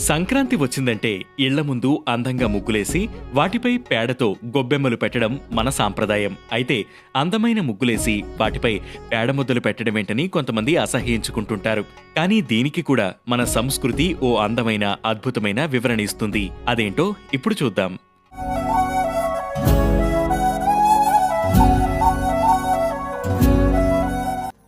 సంక్రాంతి వచ్చిందంటే ఇళ్ల ముందు అందంగా ముగ్గులేసి వాటిపై పేడతో గొబ్బెమ్మలు పెట్టడం మన సాంప్రదాయం. అయితే అందమైన ముగ్గులేసి వాటిపై పేడ ముద్దలు పెట్టడమేంటని కొంతమంది అసహ్యించుకుంటుంటారు. కానీ దీనికి కూడా మన సంస్కృతి ఓ అందమైన అద్భుతమైన వివరణ ఇస్తుంది. అదేంటో ఇప్పుడు చూద్దాం.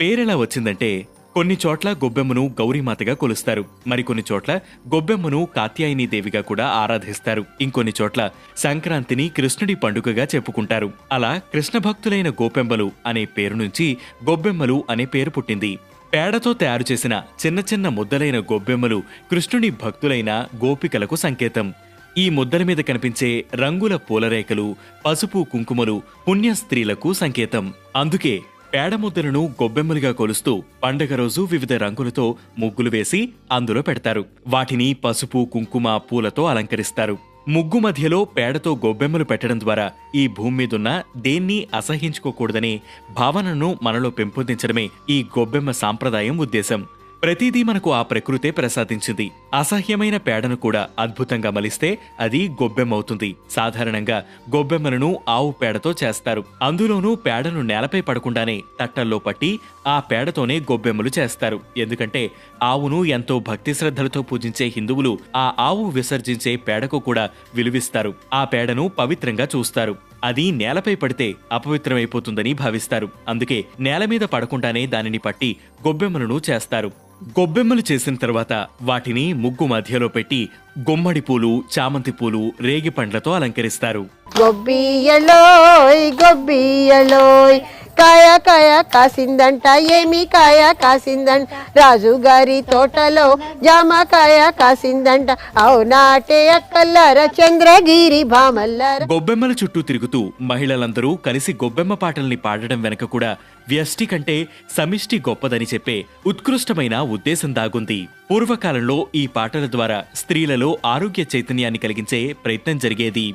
పేరెలా వచ్చిందంటే కొన్ని చోట్ల గొబ్బెమ్మను గౌరీమాతగా కొలుస్తారు. మరికొన్ని చోట్ల గొబ్బెమ్మను కాత్యాయనీదేవిగా కూడా ఆరాధిస్తారు. ఇంకొన్ని చోట్ల సంక్రాంతిని కృష్ణుడి పండుగగా చెప్పుకుంటారు. అలా కృష్ణ భక్తులైన గోపెంబలు అనే పేరు నుంచి గొబ్బెమ్మలు అనే పేరు పుట్టింది. పేడతో తయారు చేసిన చిన్న చిన్న ముద్దలైన గొబ్బెమ్మలు కృష్ణుడి భక్తులైన గోపికలకు సంకేతం. ఈ ముద్దల మీద కనిపించే రంగుల పూలరేఖలు, పసుపు కుంకుమలు పుణ్య స్త్రీలకు సంకేతం. అందుకే పేడ ముద్దలను గొబ్బెమ్మలుగా కొలుస్తూ పండగ రోజు వివిధ రంగులతో ముగ్గులు వేసి అందులో పెడతారు. వాటిని పసుపు కుంకుమ పూలతో అలంకరిస్తారు. ముగ్గు మధ్యలో పేడతో గొబ్బెమ్మలు పెట్టడం ద్వారా ఈ భూమి మీదున్న దేన్ని అసహ్యించుకోకూడదనే భావనను మనలో పెంపొందించడమే ఈ గొబ్బెమ్మ సాంప్రదాయం ఉద్దేశం. ప్రతిదీ మనకు ఆ ప్రకృతే ప్రసాదించింది. అసహ్యమైన పేడను కూడా అద్భుతంగా మలిస్తే అది గొబ్బెమ్మవుతుంది. సాధారణంగా గొబ్బెమ్మలను ఆవు పేడతో చేస్తారు. అందులోనూ పేడను నేలపై పడకుండానే తట్టల్లో పట్టి ఆ పేడతోనే గొబ్బెమ్మలు చేస్తారు. ఎందుకంటే ఆవును ఎంతో భక్తి శ్రద్ధలతో పూజించే హిందువులు ఆ ఆవు విసర్జించే పేడకు కూడా విలువిస్తారు. ఆ పేడను పవిత్రంగా చూస్తారు. అది నేలపై పడితే అపవిత్రమైపోతుందని భావిస్తారు. అందుకే నేల మీద పడకుండానే దానిని పట్టి గొబ్బెమ్మలను చేస్తారు. గొబ్బెమ్మలు చేసిన తర్వాత వాటిని ముగ్గు మధ్యలో పెట్టి గుమ్మడి పూలు, చామంతి పూలు, రేగి పండ్లతో అలంకరిస్తారు. గొబ్బియలోయ్ గొబ్బియలోయ్ కాయ కాయ కాసిందంట, ఏమి కాయ కాసిందంట, రాజుగారి తోటలో జామకాయ కాసిందంట, అవునాటే అక్కల్లార చంద్రగిరి భామల్లార. గొబ్బెమ్మల చుట్టూ తిరుగుతూ మహిళలందరూ కలిసి గొబ్బెమ్మ పాటల్ని పాడడం వెనక కూడా వ్యష్టి కంటే సమిష్టి గొప్పదని చెప్పే ఉత్కృష్టమైన ఉద్దేశం దాగుంది. పూర్వకాలంలో ఈ పాటల ద్వారా స్త్రీలలో ఆరోగ్య చైతన్యాన్ని కలిగించే ప్రయత్నం జరిగేది.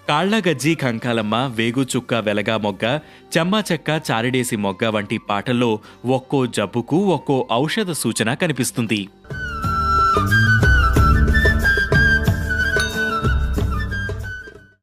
కాళ్లగజ్జి కంకాలమ్మ, వేగు చుక్క వెలగా మొగ్గ, చెమ్మా చెక్క చారిడేసి మొగ్గ వంటి పాటల్లో ఒక్కో జబ్బుకు ఒక్కో ఔషధ సూచన కనిపిస్తుంది.